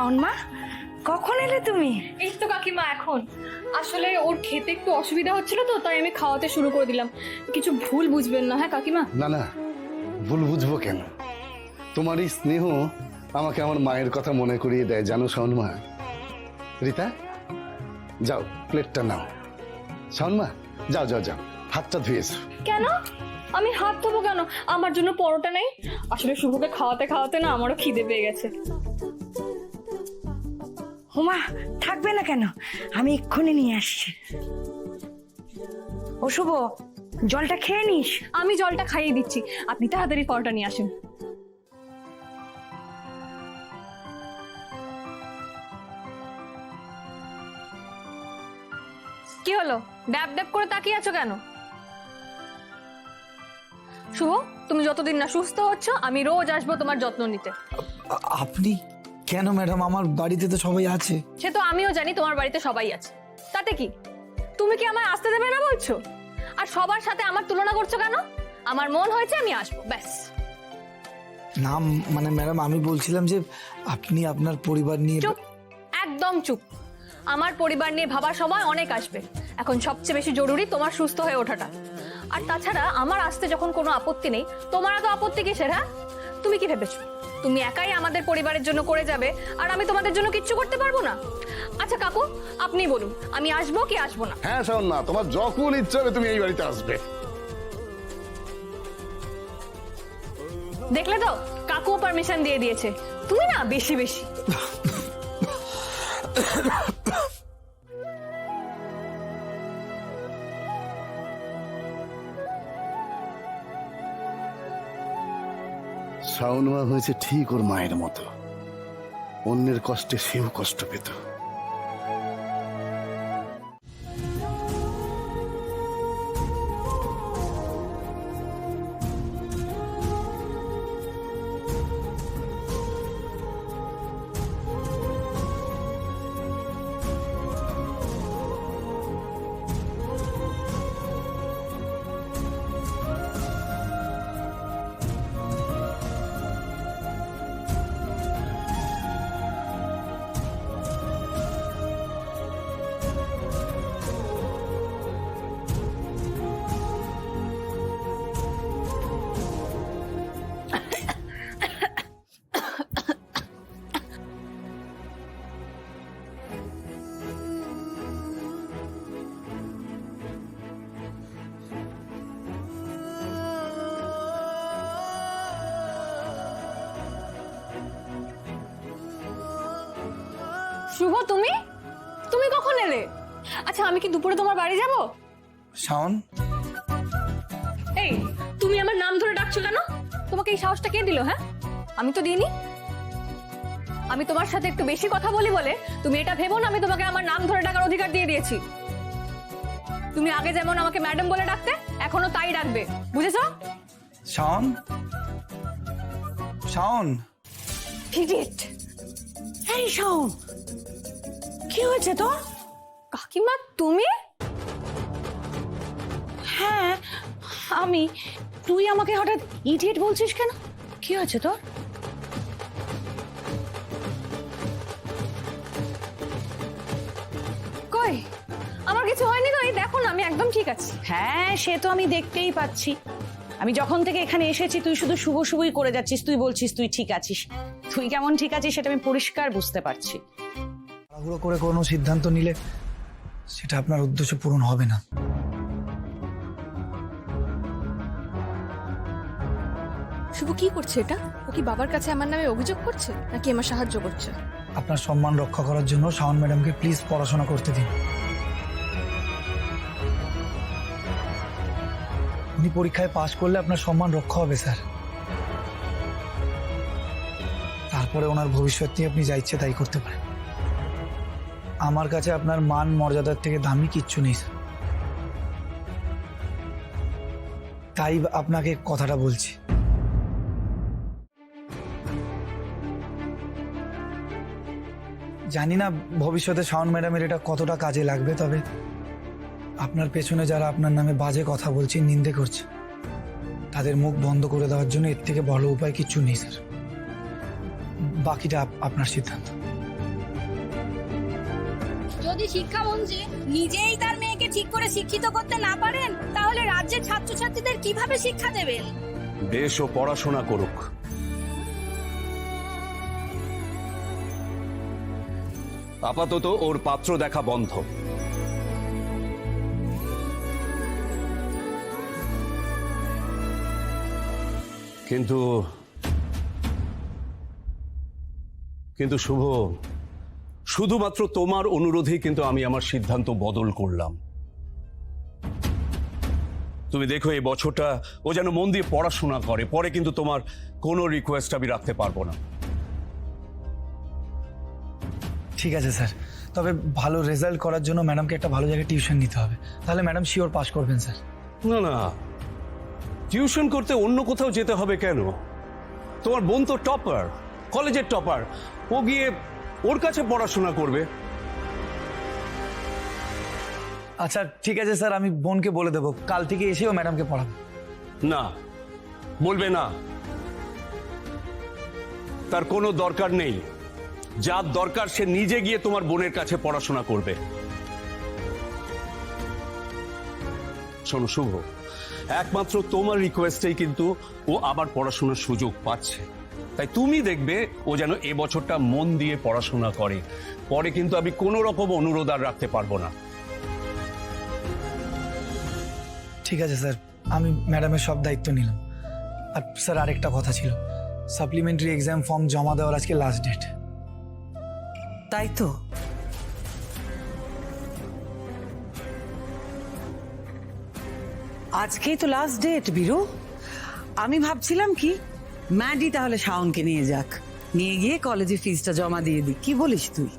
শাওন মা, কখন এলে তুমি? এই তো কাকিমা এখন। আসলে ওর খেতে একটু অসুবিধা হচ্ছিল তো, তাই আমি খাওয়াতে শুরু করে দিলাম। কিছু ভুল বুঝবেন না, হ্যাঁ কাকিমা? না না, ভুল বুঝবো কেন? তোমার এই স্নেহ আমাকে আমার মায়ের কথা মনে করিয়ে দেয়, জানো শাওন মা। রীতা, যাও প্লেটটা নাও। শাওন মা, যাও যাও যাও, হাতটা ধুয়েছো। কেন আমি হাত ধোবো কেন? আমার জন্য পরোটা নেই? আসলে শুভকে খাওয়াতে খাওয়াতে না আমারও খিদে পেয়ে গেছে। হুমা, থাকবে না কেন? আমি এক্ষুনি নিয়ে আসছি। ও শুভ, জলটা খেয়ে নিস। আমি জলটা খাইয়ে দিচ্ছি, আপনি তাড়াতাড়ি পরোটা নিয়ে আসেন। কি হলো, ড্যাব ড্যাব করে তাকিয়ে আছো কেন? শুভ, তুমি যতদিন না সুস্থ হচ্ছ আমি রোজ আসবো তোমার যত্ন নিতে। আপনি কেন ম্যাডাম? আমার বাড়িতে তো সবাই আছে। সে তো আমিও জানি তোমার বাড়িতে সবাই আছে, তাতে কি? তুমি কি আমায় আসতে দেবে না বলছো? আর সবার সাথে আমার তুলনা করছো কেন? আমার মন হয়েছে আমি আসবো, ব্যাস। না মানে ম্যাডাম, আমি বলছিলাম যে আপনি আপনার পরিবার নিয়ে। চুপ, একদম চুপ। আমার পরিবার নিয়ে ভাবার সময় অনেক আসবে। এখন সবচেয়ে বেশি জরুরি তোমার সুস্থ হয়ে ওঠাটা। আর তাছাড়া আমার আসতে যখন কোনো আপত্তি নেই, তোমার এত আপত্তি কিসের? হ্যাঁ, তুমি কি ভেবেছো তুমি একাই আমাদের পরিবারের জন্য করে যাবে আর আমি তোমাদের জন্য কিচ্ছু করতে পারবো না? আচ্ছা কাকু, আপনি বলুন আমি আসবো কি আসবো না? হ্যাঁ শাওন মা, তোমার যখন ইচ্ছা হবে তুমি এই বাড়িতে আসবে। দেখলে তো, কাকু পারমিশন দিয়ে দিয়েছে। তুমি না বেশি বেশি। শাওন মা হয়েছে ঠিক ওর মায়ের মতো, অন্যের কষ্টে সেও কষ্ট পেত। শুভ, তুমি তুমি কখন এলে? আচ্ছা, আমি কি দুপুরে তোমার বাড়ি যাব? শাওন, এই, তুমি আমার নাম ধরে ডাকছো কেন? তোমাকে এই সাহসটা কে দিল? হ্যাঁ, আমি তো দিইনি। আমি তোমার সাথে একটু বেশি কথা বলি বলে তুমি এটা ভেবো না আমি তোমাকে আমার নাম ধরে ডাকার অধিকার দিয়ে দিয়েছি। তুমি আগে যেমন আমাকে ম্যাডাম বলে ডাকতে, এখনো তাই ডাকবে, বুঝেছো? শাওন, শাওন। ইডিয়েট। এই শাওন, কি হয়েছে তোর? কাকিমা তুমি? হ্যাঁ আমি। তুই আমাকে হঠাৎ ইডিয়েট বলছিস কেন? কি হয়েছে তোর? কই, আমার কিছু হয়নি তো, এই দেখো না আমি একদম ঠিক আছি। হ্যাঁ, সে তো আমি দেখতেই পাচ্ছি। আমি যখন থেকে এখানে এসেছি তুই শুধু শুভ শুভই করে যাচ্ছিস। তুই বলছিস তুই ঠিক আছিস। তুই কেমন ঠিক আছিস সেটা আমি পরিষ্কার বুঝতে পারছি। তাড়াহুড়ো করে কোনো সিদ্ধান্ত নিলে সেটা আপনার উদ্দেশ্য পূরণ হবে না। শুভ কি করছে এটা? ও কি বাবার কাছে আমার নামে অভিযোগ করছে নাকি আমার সাহায্য করছে? আপনার সম্মান রক্ষা করার জন্য শাওন ম্যাডামকে প্লিজ পড়াশোনা করতে দিন। উনি পরীক্ষায় পাশ করলে আপনার সম্মান রক্ষা হবে স্যার। তারপরে ওনার ভবিষ্যৎ নিয়ে আপনি যা ইচ্ছে তাই করতে পারেন। আমার কাছে আপনার মান মর্যাদার থেকে দামি কিচ্ছু নেই স্যার। তাই আপনাকে কথাটা বলছি। জানি না ভবিষ্যতে শাওন ম্যাডামের এটা কতটা কাজে লাগবে, তবে আপনার পেছনে যারা আপনার নামে বাজে কথা বলছে, নিন্দে করছে, তাদের মুখ বন্ধ করে দেওয়ার জন্য এর থেকে ভালো উপায় কিচ্ছু নেই স্যার। বাকিটা আপনার সিদ্ধান্ত। যদি শিক্ষামন্ত্রী নিজেই তার মেয়েকে ঠিক করে শিক্ষিত করতে না পারেন, তাহলে রাজ্যের ছাত্রছাত্রীদের কিভাবে শিক্ষা দেবেন? দেশ ও পড়াশোনা করুক। আপাতত ওর পাত্র দেখা বন্ধ। কিন্তু কিন্তু শুভ, শুধুমাত্র তোমার অনুরোধেই কিন্তু আমি আমার সিদ্ধান্ত বদল করলাম। তুমি দেখো এই বছরটা ও যেন মন দিয়ে পড়াশোনা করে, পরে কিন্তু তোমার কোনো রিকোয়েস্ট আমি রাখতে পারবো না। ঠিক আছে স্যার, তবে ভালো রেজাল্ট করার জন্য ম্যাডামকে একটা ভালো জায়গায় টিউশন নিতে হবে, তাহলে ম্যাডাম শিওর পাস করবেন স্যার। না না, টিউশন করতে অন্য কোথাও যেতে হবে কেন? তোমার বোন তো টপার, কলেজের টপার, ও গিয়ে ওর কাছে পড়াশোনা করবে। আচ্ছা ঠিক আছে স্যার, আমি বোনকে বলে দেবো, কাল থেকে এসেও ম্যাডামকে পড়াবো। না, বলবে না, তার কোনো দরকার নেই। যার দরকার সে নিজে গিয়ে তোমার বোনের কাছে পড়াশোনা করবে। শোনো শুভ, একমাত্র তোমার রিকোয়েস্টেই কিন্তু ও আবার পড়াশোনার সুযোগ পাচ্ছে। তাই তুমি দেখবে ও যেন এবছরটা মন দিয়ে পড়াশোনা করে, পরে কিন্তু আমি কোনো রকম অনুরোধ আর রাখতে পারবো না। ঠিক আছে স্যার, আমি ম্যাডামের সব দায়িত্ব নিলাম। আর স্যার আরেকটা কথা ছিল, সাপ্লিমেন্টারি এক্সাম ফর্ম জমা দেওয়ার আজকে লাস্ট ডেট। তাই তো, আজকেই তো লাস্ট ডেট বীরু। আমি ভাবছিলাম কি ম্যাডি তাহলে শাওনকে নিয়ে যাক, নিয়ে গিয়ে কলেজে ফিসটা জমা দিয়ে দিই, কি বলিস তুই?